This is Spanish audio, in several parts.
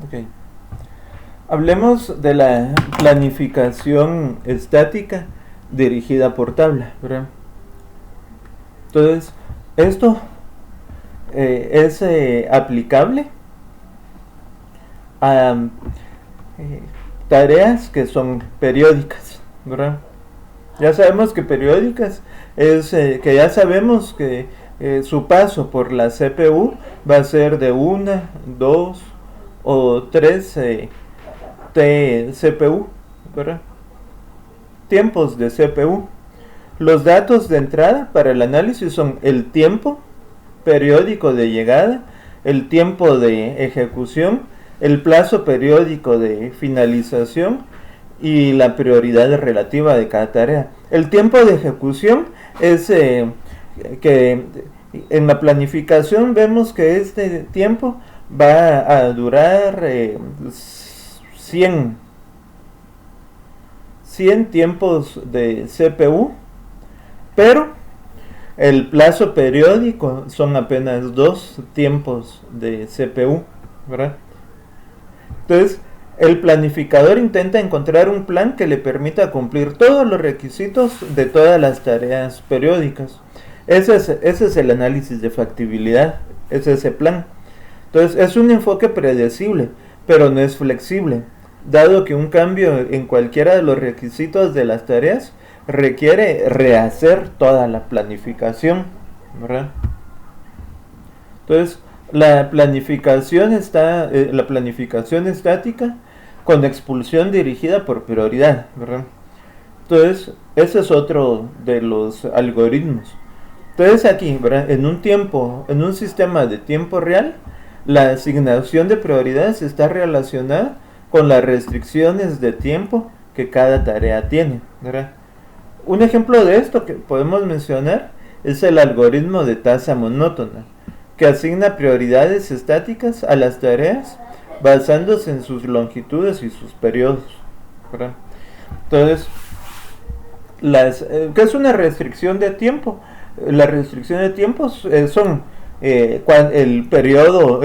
Ok. Hablemos de la planificación estática dirigida por tabla, ¿verdad? Entonces, esto es aplicable a eh, tareas que son periódicas, ¿verdad? Ya sabemos que periódicas es que ya sabemos que su paso por la CPU va a ser de una, dos o tres CPU, ¿verdad? Tiempos de CPU. Los datos de entrada para el análisis son el tiempo periódico de llegada, el tiempo de ejecución, el plazo periódico de finalización y la prioridad relativa de cada tarea. El tiempo de ejecución es que en la planificación vemos que este tiempo va a durar 100 tiempos de CPU, pero el plazo periódico son apenas 2 tiempos de CPU, ¿verdad? Entonces, el planificador intenta encontrar un plan que le permita cumplir todos los requisitos de todas las tareas periódicas. Ese es el análisis de factibilidad, es ese plan. Entonces, es un enfoque predecible, pero no es flexible, dado que un cambio en cualquiera de los requisitos de las tareas requiere rehacer toda la planificación, ¿verdad? Entonces, la planificación estática con expulsión dirigida por prioridad, ¿verdad? Entonces, ese es otro de los algoritmos. Entonces aquí, ¿verdad? En un sistema de tiempo real, la asignación de prioridades está relacionada con las restricciones de tiempo que cada tarea tiene, ¿verdad? Un ejemplo de esto que podemos mencionar es el algoritmo de tasa monótona, que asigna prioridades estáticas a las tareas basándose en sus longitudes y sus periodos, ¿verdad? Entonces, ¿qué es una restricción de tiempo? La restricción de tiempos son el periodo,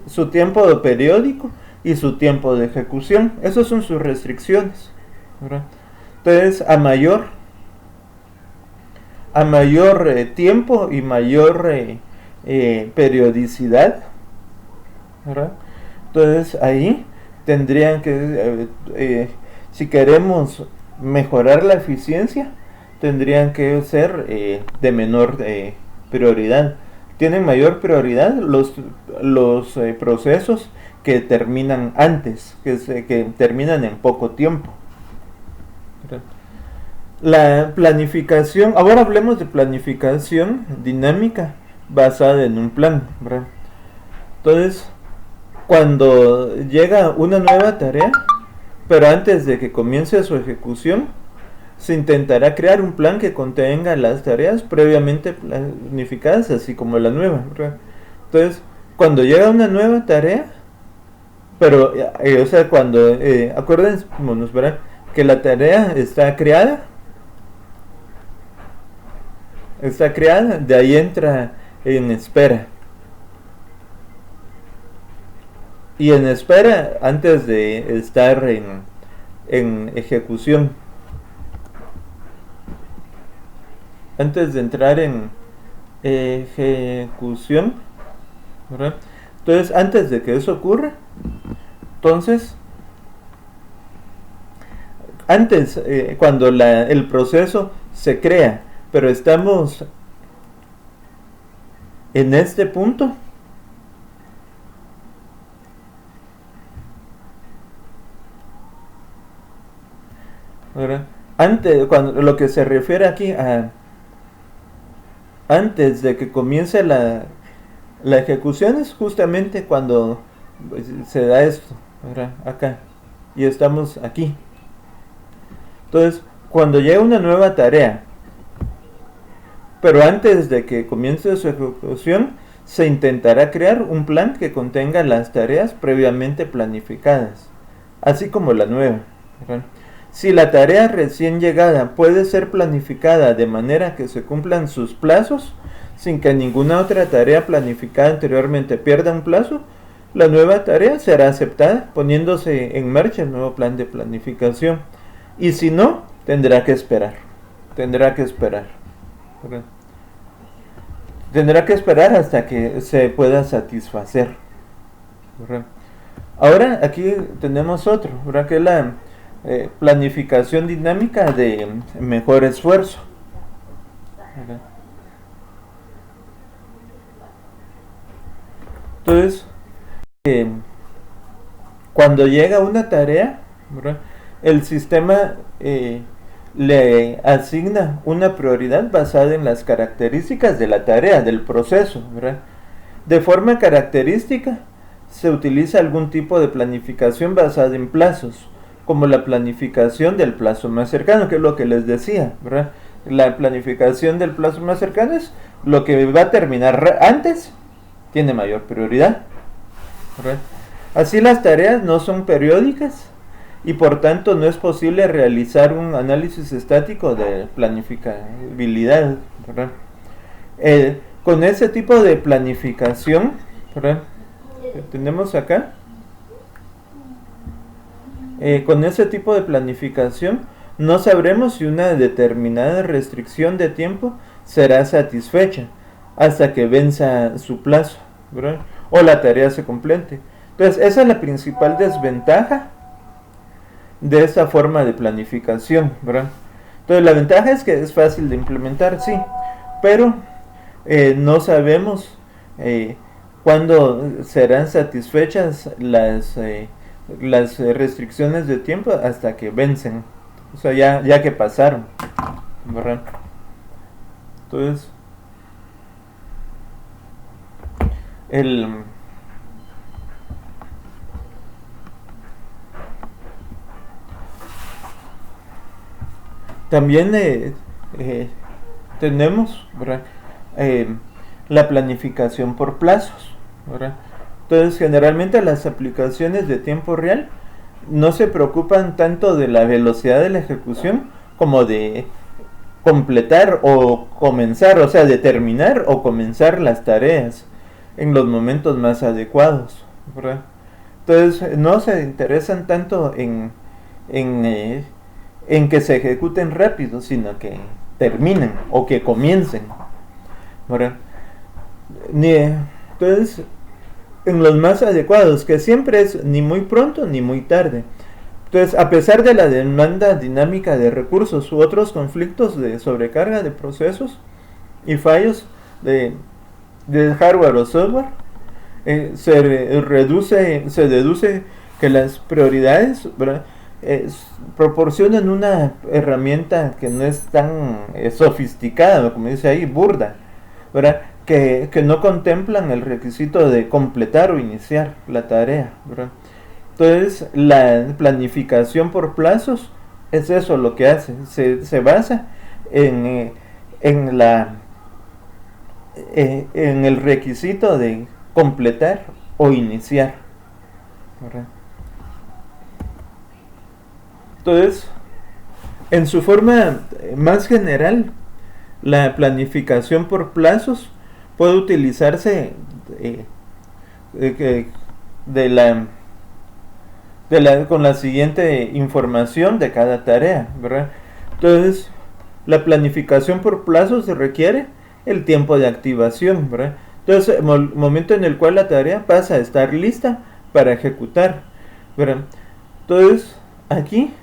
su tiempo periódico y su tiempo de ejecución. Esas son sus restricciones, ¿verdad? Entonces, a mayor tiempo y mayor periodicidad, ¿verdad? Entonces ahí tendrían que, si queremos mejorar la eficiencia, tendrían que ser de menor prioridad. Tienen mayor prioridad los procesos que terminan antes, que terminan en poco tiempo. La planificación, ahora hablemos de planificación dinámica basada en un plan, ¿verdad? Entonces, cuando llega una nueva tarea, pero antes de que comience su ejecución, se intentará crear un plan que contenga las tareas previamente planificadas, así como la nueva, ¿verdad? Entonces, cuando llega una nueva tarea, pero, o sea, cuando, acuérdense, ¿verdad? Que la tarea está creada, de ahí entra en espera. Y en espera antes de estar en ejecución. Antes de entrar en ejecución, ¿verdad? Entonces, antes de que eso ocurra, entonces, antes, cuando el proceso se crea, pero estamos en este punto, ¿verdad? Antes, cuando lo que se refiere aquí a antes de que comience la ejecución es justamente cuando pues, se da esto, ¿verdad? Acá, y estamos aquí. Entonces, cuando llega una nueva tarea, pero antes de que comience su ejecución, se intentará crear un plan que contenga las tareas previamente planificadas, así como la nueva, ¿verdad? Si la tarea recién llegada puede ser planificada de manera que se cumplan sus plazos, sin que ninguna otra tarea planificada anteriormente pierda un plazo, la nueva tarea será aceptada poniéndose en marcha el nuevo plan de planificación. Y si no, tendrá que esperar. Tendrá que esperar. ¿Verdad? Tendrá que esperar hasta que se pueda satisfacer. ¿Verdad? Ahora aquí tenemos otro, ¿verdad? Que es la planificación dinámica de mejor esfuerzo. ¿Verdad? Entonces, cuando llega una tarea, ¿verdad? El sistema le asigna una prioridad basada en las características de la tarea, del proceso, ¿verdad? De forma característica, se utiliza algún tipo de planificación basada en plazos, como la planificación del plazo más cercano, que es lo que les decía, ¿verdad? La planificación del plazo más cercano es lo que va a terminar antes, tiene mayor prioridad, ¿verdad? Así las tareas no son periódicas y por tanto no es posible realizar un análisis estático de planificabilidad, ¿verdad? Con ese tipo de planificación, ¿verdad? Tenemos acá, con ese tipo de planificación no sabremos si una determinada restricción de tiempo será satisfecha hasta que venza su plazo, ¿verdad? O la tarea se complete. Entonces esa es la principal desventaja de esta forma de planificación, ¿verdad? Entonces la ventaja es que es fácil de implementar, sí, pero no sabemos cuándo serán satisfechas las restricciones de tiempo hasta que vencen, o sea, ya que pasaron, ¿verdad? Entonces, también tenemos, ¿verdad? La planificación por plazos, ¿verdad? Entonces, generalmente las aplicaciones de tiempo real no se preocupan tanto de la velocidad de la ejecución como de completar o comenzar, o sea, de terminar o comenzar las tareas en los momentos más adecuados, ¿verdad? Entonces, no se interesan tanto en que se ejecuten rápido, sino que terminen o que comiencen, ¿verdad? Entonces, en los más adecuados, que siempre es ni muy pronto ni muy tarde. Entonces, a pesar de la demanda dinámica de recursos u otros conflictos de sobrecarga de procesos y fallos de hardware o software, se deduce que las prioridades, ¿verdad? Proporcionan una herramienta que no es tan sofisticada, como dice ahí, burda, ¿verdad? Que no contemplan el requisito de completar o iniciar la tarea, ¿verdad? Entonces, la planificación por plazos es eso lo que hace, se basa en el requisito de completar o iniciar, ¿verdad? Entonces, en su forma más general, la planificación por plazos puede utilizarse con la siguiente información de cada tarea, ¿verdad? Entonces, la planificación por plazos se requiere el tiempo de activación, ¿verdad? Entonces, el momento en el cual la tarea pasa a estar lista para ejecutar, ¿verdad? Entonces, aquí,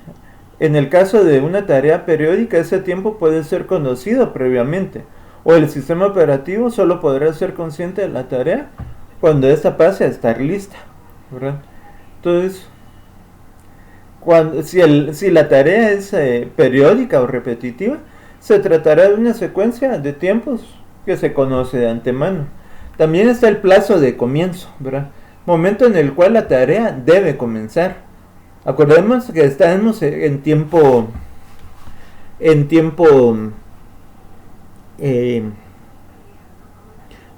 en el caso de una tarea periódica, ese tiempo puede ser conocido previamente, o el sistema operativo solo podrá ser consciente de la tarea cuando ésta pase a estar lista, ¿verdad? Entonces, si la tarea es periódica o repetitiva, se tratará de una secuencia de tiempos que se conoce de antemano. También está el plazo de comienzo, ¿verdad? Momento en el cual la tarea debe comenzar. Acordemos que estamos en tiempo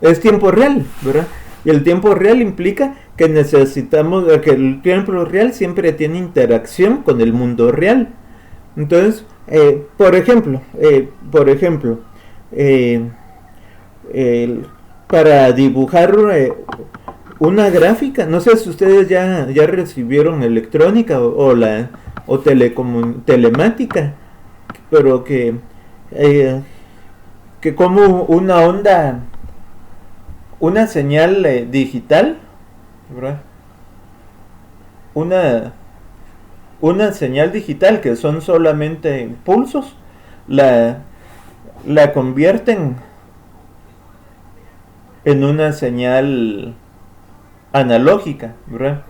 es tiempo real, ¿verdad? Y el tiempo real implica que necesitamos, que el tiempo real siempre tiene interacción con el mundo real. Entonces, por ejemplo, para dibujar una gráfica. No sé si ustedes ya recibieron electrónica o telemática, pero que como una onda, una señal digital, ¿verdad? Una señal digital que son solamente pulsos, la convierten en una señal analógica, ¿verdad?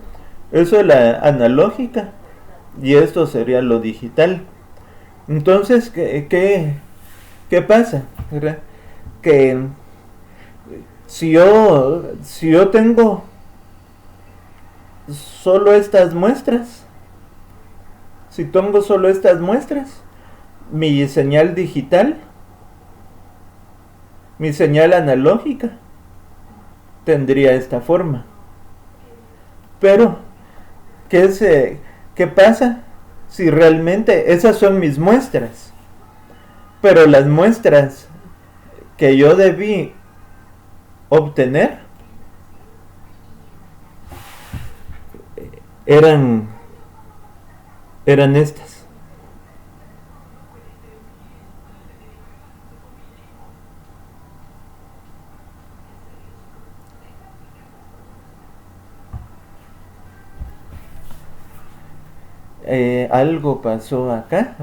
Eso es la analógica y esto sería lo digital. Entonces, ¿qué pasa? ¿Verdad? Que si yo tengo solo estas muestras, mi señal digital, mi señal analógica, tendría esta forma. Pero, ¿qué pasa si realmente esas son mis muestras? Pero las muestras que yo debí obtener eran estas. Algo pasó acá,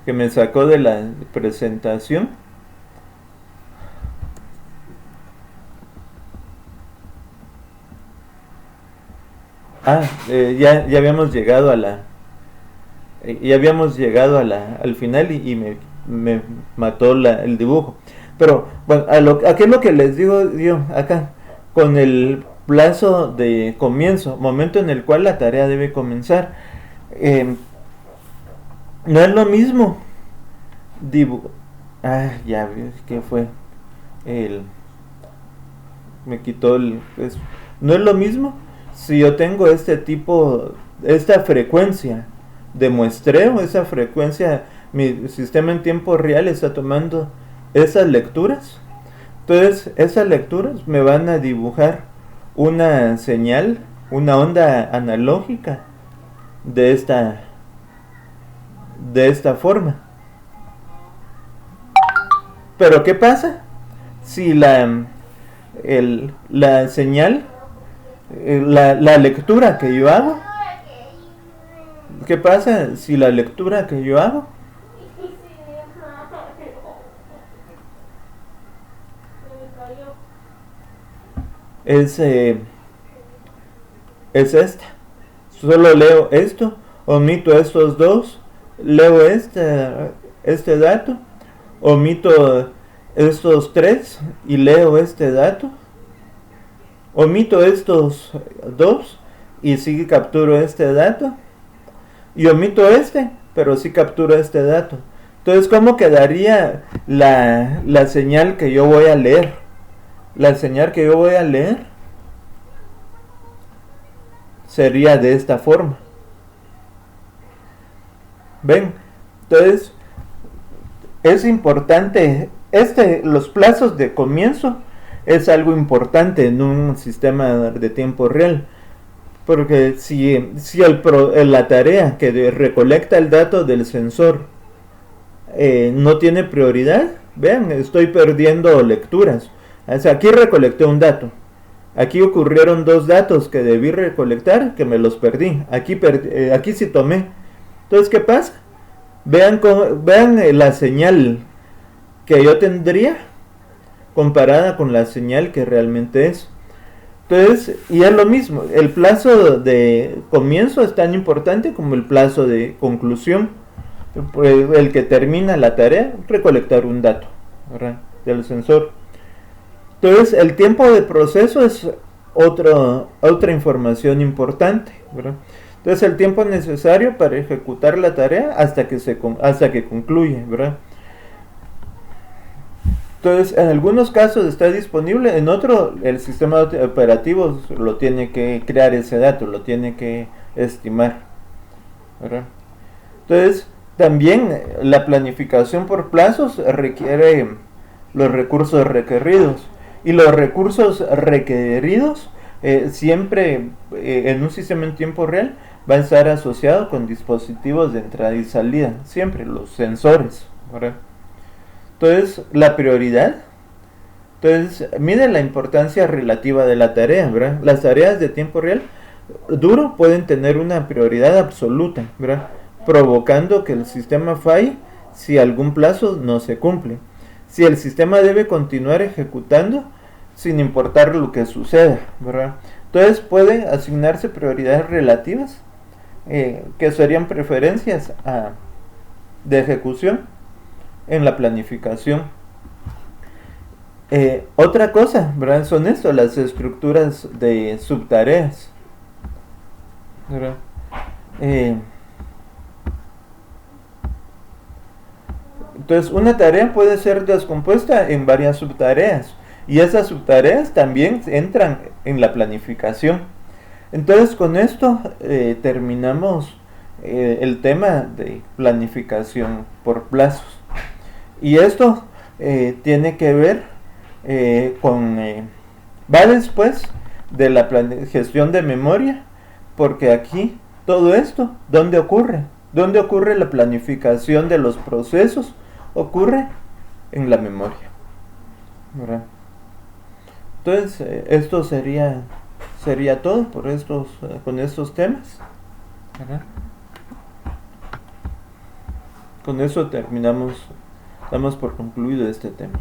que me sacó de la presentación. Ya habíamos llegado al final y me mató el dibujo. Pero bueno, ¿a qué es lo que les digo yo acá? Con el plazo de comienzo, momento en el cual la tarea debe comenzar. No es lo mismo ya vi que fue me quitó no es lo mismo si yo tengo esta frecuencia de muestreo, esa frecuencia, mi sistema en tiempo real está tomando esas lecturas. Entonces esas lecturas me van a dibujar una señal, una onda analógica de esta forma. Pero ¿qué pasa si la señal, la lectura que yo hago? ¿Qué pasa si la lectura que yo hago es esta? Solo leo esto, omito estos dos, leo este dato, omito estos tres y leo este dato, omito estos dos y sí capturo este dato, y omito pero sí capturo este dato. Entonces, ¿cómo quedaría la señal que yo voy a leer? La señal que yo voy a leer sería de esta forma. ¿Ven? Entonces, es importante, los plazos de comienzo es algo importante en un sistema de tiempo real. Porque si la tarea que recolecta el dato del sensor no tiene prioridad, vean, estoy perdiendo lecturas. O sea, aquí recolecté un dato. Aquí ocurrieron dos datos que debí recolectar, que me los perdí. Aquí sí tomé. Entonces, ¿qué pasa? Vean la señal que yo tendría comparada con la señal que realmente es. Entonces, y es lo mismo, el plazo de comienzo es tan importante como el plazo de conclusión. El que termina la tarea, recolectar un dato, ¿verdad?, del sensor. Entonces, el tiempo de proceso es otra información importante, ¿verdad? Entonces, el tiempo necesario para ejecutar la tarea hasta que concluye, ¿verdad? Entonces, en algunos casos está disponible, en otro el sistema operativo lo tiene que crear ese dato, lo tiene que estimar, ¿verdad? Entonces, también la planificación por plazos requiere los recursos requeridos. Y los recursos requeridos siempre en un sistema en tiempo real va a estar asociado con dispositivos de entrada y salida, siempre los sensores, ¿verdad? Entonces, la prioridad, entonces, mide la importancia relativa de la tarea, ¿verdad? Las tareas de tiempo real duro pueden tener una prioridad absoluta, ¿verdad? Provocando que el sistema falle si algún plazo no se cumple. Si el sistema debe continuar ejecutando sin importar lo que suceda, ¿verdad? Entonces pueden asignarse prioridades relativas que serían preferencias de ejecución en la planificación. Otra cosa, ¿verdad? Son esto, las estructuras de subtareas, ¿verdad? Entonces una tarea puede ser descompuesta en varias subtareas y esas subtareas también entran en la planificación. Entonces con esto terminamos el tema de planificación por plazos. Y esto tiene que ver va después de la gestión de memoria, porque aquí todo esto, ¿dónde ocurre? ¿Dónde ocurre la planificación de los procesos? Ocurre en la memoria, ¿verdad? Entonces esto sería todo por con estos temas, ¿verdad? Con eso terminamos, damos por concluido este tema.